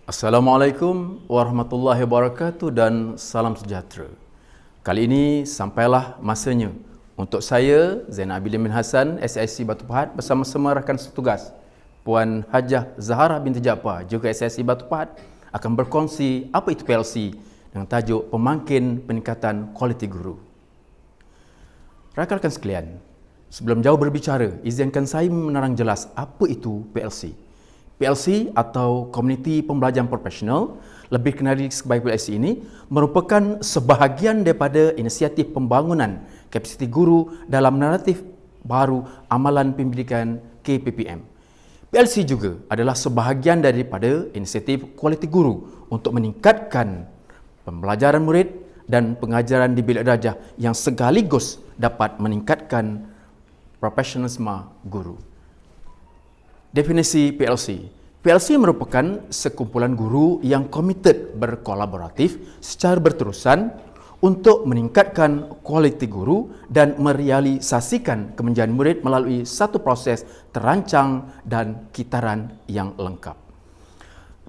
Assalamualaikum warahmatullahi wabarakatuh dan salam sejahtera. Kali ini sampailah masanya untuk saya, Zainal Abidin bin Hassan, SIC Batu Pahat bersama-sama rakan setugas Puan Hajah Zahara binti Jaafar juga SIC Batu Pahat akan berkongsi apa itu PLC dengan tajuk Pemangkin Peningkatan Kualiti Guru. Rakan-rakan sekalian, sebelum jauh berbicara, izinkan saya menerang jelas apa itu PLC. PLC atau Komuniti Pembelajaran Profesional, lebih kenali sebagai PLC ini, merupakan sebahagian daripada inisiatif pembangunan kapasiti guru dalam naratif baru Amalan Pendidikan KPPM. PLC juga adalah sebahagian daripada inisiatif kualiti guru untuk meningkatkan pembelajaran murid dan pengajaran di bilik darjah yang sekaligus dapat meningkatkan profesionalisme guru. Definisi PLC. PLC merupakan sekumpulan guru yang komited berkolaboratif secara berterusan untuk meningkatkan kualiti guru dan merealisasikan kemenjangan murid melalui satu proses terancang dan kitaran yang lengkap.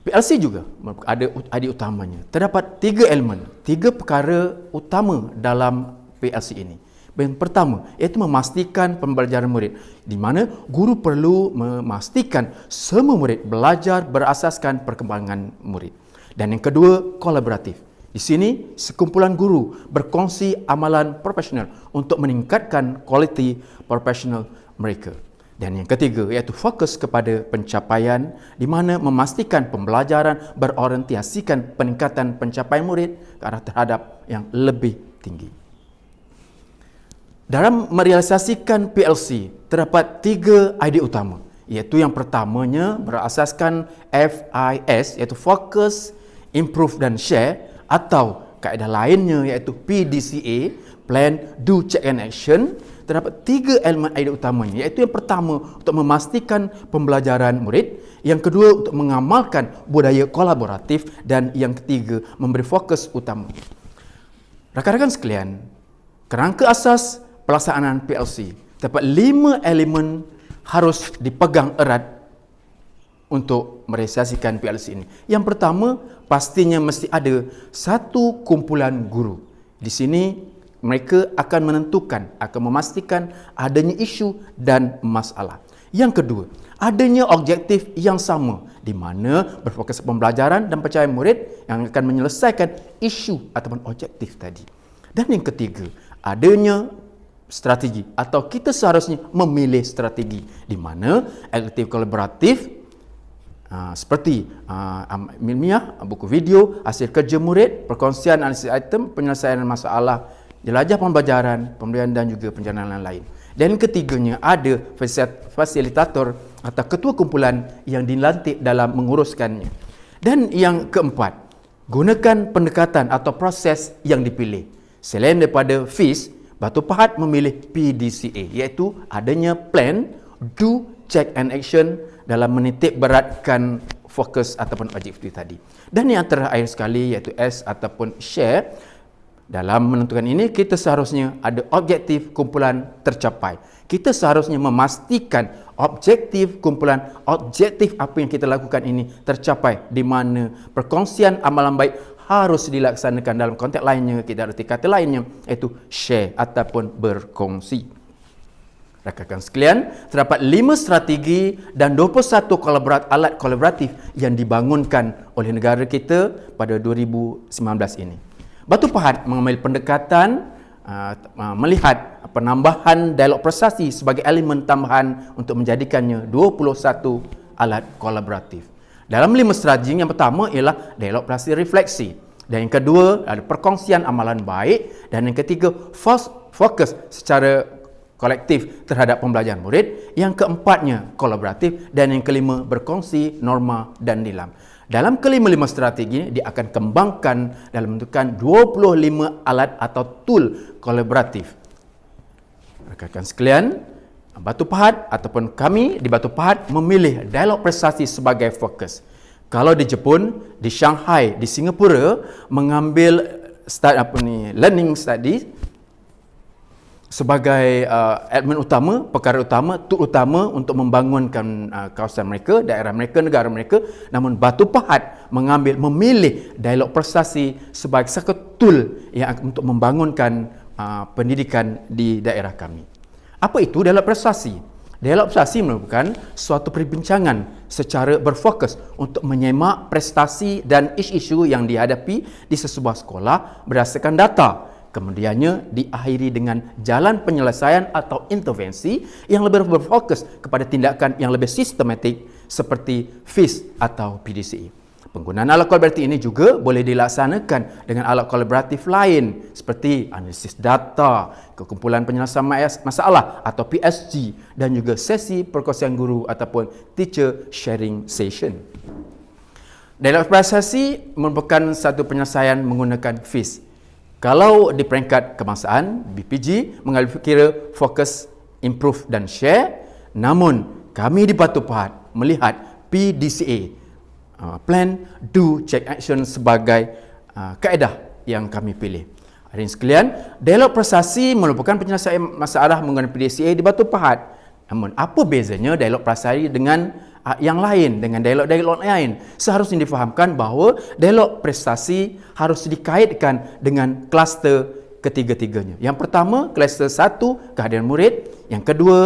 PLC juga ada adik utamanya. Terdapat tiga elemen, tiga perkara utama dalam PLC ini. Yang pertama, iaitu memastikan pembelajaran murid, di mana guru perlu memastikan semua murid belajar berasaskan perkembangan murid. Dan yang kedua, kolaboratif. Di sini, sekumpulan guru berkongsi amalan profesional untuk meningkatkan kualiti profesional mereka. Dan yang ketiga, iaitu fokus kepada pencapaian, di mana memastikan pembelajaran berorientasikan peningkatan pencapaian murid ke arah terhadap yang lebih tinggi. Dalam merealisasikan PLC, terdapat tiga idea utama, iaitu yang pertamanya berasaskan FIS, iaitu Focus, Improve dan Share, atau kaedah lainnya iaitu PDCA, Plan, Do, Check and Action. Terdapat tiga elemen idea utamanya, iaitu yang pertama untuk memastikan pembelajaran murid, yang kedua untuk mengamalkan budaya kolaboratif, dan yang ketiga memberi fokus utama. Rakan-rakan sekalian, kerangka asas pelaksanaan PLC, terdapat 5 elemen harus dipegang erat untuk merealisasikan PLC ini. Yang pertama, pastinya mesti ada satu kumpulan guru. Di sini mereka akan menentukan, akan memastikan adanya isu dan masalah. Yang kedua, adanya objektif yang sama, di mana berfokus pembelajaran dan pencapaian murid yang akan menyelesaikan isu ataupun objektif tadi. Dan yang ketiga, adanya strategi, atau kita seharusnya memilih strategi, di mana aktif kolaboratif seperti ilmiah, buku video, hasil kerja murid, perkongsian analisis item, penyelesaian masalah, jelajah pembelajaran, pembelajaran dan juga pencernaan lain. Dan ketiganya, ada fasilitator atau ketua kumpulan yang dilantik dalam menguruskannya. Dan yang keempat, gunakan pendekatan atau proses yang dipilih. Selain daripada FIS, Batu Pahat memilih PDCA, iaitu adanya Plan, Do, Check and Action dalam menitik beratkan fokus ataupun objektif tadi. Dan yang terakhir sekali iaitu S ataupun Share. Dalam menentukan ini, kita seharusnya ada objektif kumpulan tercapai. Kita seharusnya memastikan objektif kumpulan, objektif apa yang kita lakukan ini tercapai, di mana perkongsian amalan baik harus dilaksanakan dalam konteks lainnya, kita arti kata lainnya, iaitu share ataupun berkongsi. Rakan-rakan sekalian, terdapat 5 strategi dan 21 alat kolaboratif yang dibangunkan oleh negara kita pada 2019 ini. Batu Pahat mengambil pendekatan melihat penambahan dialog prestasi sebagai elemen tambahan untuk menjadikannya 21 alat kolaboratif. Dalam 5 strategi, yang pertama ialah dialog prestasi refleksi. Dan yang kedua ada perkongsian amalan baik. Dan yang ketiga, fokus secara kolektif terhadap pembelajaran murid. Yang keempatnya, kolaboratif. Dan yang kelima, berkongsi norma dan nilam. Dalam kelima-lima strategi ini, dia akan kembangkan dalam menentukan 25 alat atau tool kolaboratif. Rakan-rakan sekalian, Batu Pahat ataupun kami di Batu Pahat memilih dialog prestasi sebagai fokus. Kalau di Jepun, di Shanghai, di Singapura mengambil learning study sebagai admin utama, perkara utama, tut utama untuk membangunkan kawasan mereka, daerah mereka, negara mereka. Namun Batu Pahat memilih dialog prestasi sebagai satu tool yang untuk membangunkan pendidikan di daerah kami. Apa itu dialog prestasi? Dialog prestasi merupakan suatu perbincangan secara berfokus untuk menyemak prestasi dan isu-isu yang dihadapi di sesebuah sekolah berdasarkan data. Kemudiannya diakhiri dengan jalan penyelesaian atau intervensi yang lebih berfokus kepada tindakan yang lebih sistematik seperti FIS atau PDCA. Penggunaan alat kolaboratif ini juga boleh dilaksanakan dengan alat kolaboratif lain seperti analisis data, kekumpulan penyelesaian masalah atau PSG, dan juga sesi perkongsian guru ataupun teacher sharing session. Dialog prestasi merupakan satu penyelesaian menggunakan FIS. Kalau di peringkat kebangsaan, BPG mengambil kira fokus, improve dan share. Namun, kami di Batu Pahat melihat PDCA, Plan, Do, Check, Action sebagai kaedah yang kami pilih. Hadirin sekalian, dialog prestasi merupakan penyelesaian masalah menggunakan PDCA di Batu Pahat. Namun, apa bezanya dialog prestasi dengan yang lain, dengan dialog-dialog lain? Seharusnya difahamkan bahawa dialog prestasi harus dikaitkan dengan kluster ketiga-tiganya. Yang pertama, kluster 1, kehadiran murid. Yang kedua,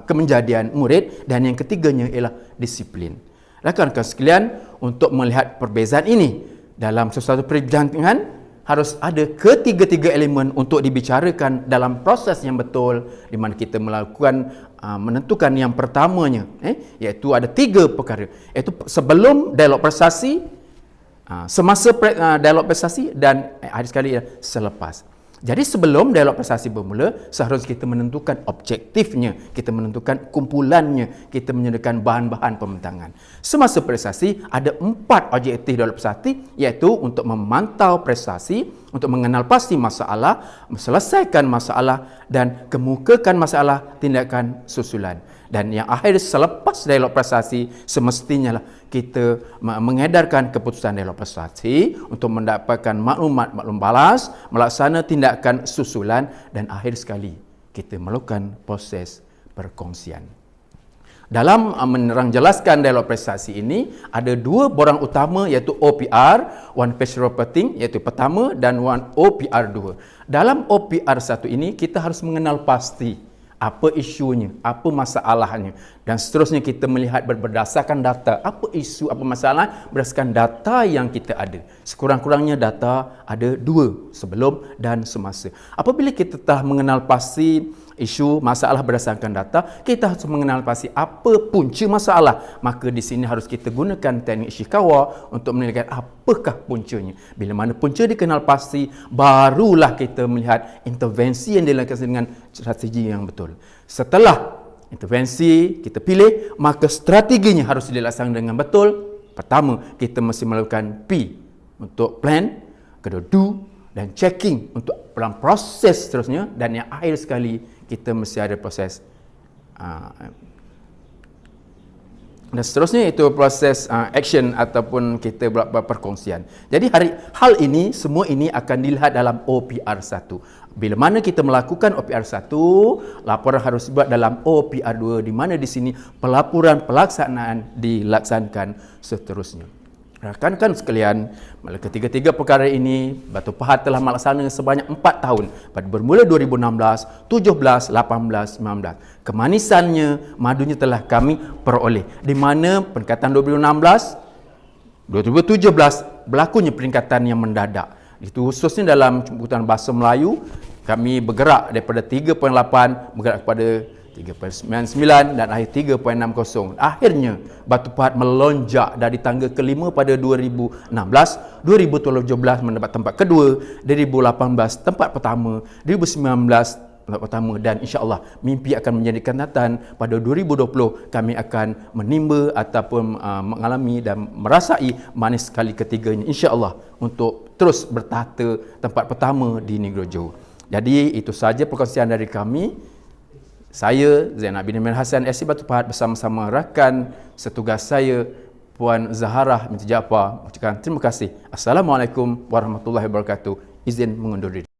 kemenjadian murid. Dan yang ketiganya ialah disiplin. Rakan-rakan sekalian, untuk melihat perbezaan ini dalam sesuatu perbincangan, harus ada ketiga-tiga elemen untuk dibicarakan dalam proses yang betul, di mana kita melakukan menentukan yang pertamanya, iaitu ada 3 perkara, iaitu sebelum dialog prestasi, semasa dialog prestasi, dan hari sekali selepas. Jadi sebelum dialog prestasi bermula, seharusnya kita menentukan objektifnya, kita menentukan kumpulannya, kita menentukan bahan-bahan pembentangan. Semasa prestasi, ada 4 objektif dialog prestasi, iaitu untuk memantau prestasi, untuk mengenal pasti masalah, menyelesaikan masalah, dan kemukakan masalah tindakan susulan. Dan yang akhir, selepas dialog prestasi, semestinya lah kita mengedarkan keputusan dialog prestasi untuk mendapatkan maklum balas, melaksanakan tindakan susulan, dan akhir sekali kita melakukan proses perkongsian. Dalam menerang jelaskan dialog prestasi ini, ada 2 borang utama, iaitu OPR, One Page Reporting, iaitu pertama, dan OPR 2. Dalam OPR 1 ini, kita harus mengenal pasti apa isunya, apa masalahnya, dan seterusnya kita melihat berdasarkan data, apa isu, apa masalah berdasarkan data yang kita ada. Sekurang-kurangnya data ada 2, sebelum dan semasa. Apabila kita telah mengenal pasti isu masalah berdasarkan data, kita harus mengenal pasti apa punca masalah. Maka di sini harus kita gunakan teknik Ishikawa untuk menilai apakah puncanya. Bila mana punca dikenal pasti, barulah kita melihat intervensi yang dilakukan dengan strategi yang betul. Setelah intervensi kita pilih, maka strateginya harus dilaksanakan dengan betul. Pertama, kita mesti melakukan P untuk plan, kedua do, dan checking untuk dalam proses seterusnya, dan yang akhir sekali kita mesti ada proses dan seterusnya, itu proses action ataupun kita buat perkongsian. Jadi hal ini, semua ini akan dilihat dalam OPR 1. Bila mana kita melakukan OPR 1, laporan harus dibuat dalam OPR 2, di mana di sini pelaporan pelaksanaan dilaksanakan seterusnya. Rakan-rakan sekalian, ketiga-tiga perkara ini Batu Pahat telah melaksanakan sebanyak 4 tahun, pada bermula 2016, 17, 18, 19. Kemanisannya, madunya telah kami peroleh, di mana peningkatan 2016, 2017 berlakunya peningkatan yang mendadak. Itu khususnya dalam kebutuhan bahasa Melayu, kami bergerak daripada 3.8 bergerak kepada 3.99 dan akhir 3.60. Akhirnya Batu Pahat melonjak dari tangga kelima pada 2016, 2017 mendapat tempat kedua, 2018 tempat pertama, 2019 tempat pertama, dan insya-Allah mimpi akan menjadi kenyataan pada 2020 kami akan menimba ataupun mengalami dan merasai manis kali ketiganya, insya-Allah, untuk terus bertahta tempat pertama di Negeri Johor. Jadi itu sahaja perkongsian dari kami. Saya, Zainal bin Amir Hassan, SC Batu Pahat, bersama-sama rakan setugas saya, Puan Zaharah binti Jaafar, mengucapkan terima kasih. Assalamualaikum warahmatullahi wabarakatuh. Izin mengundur diri.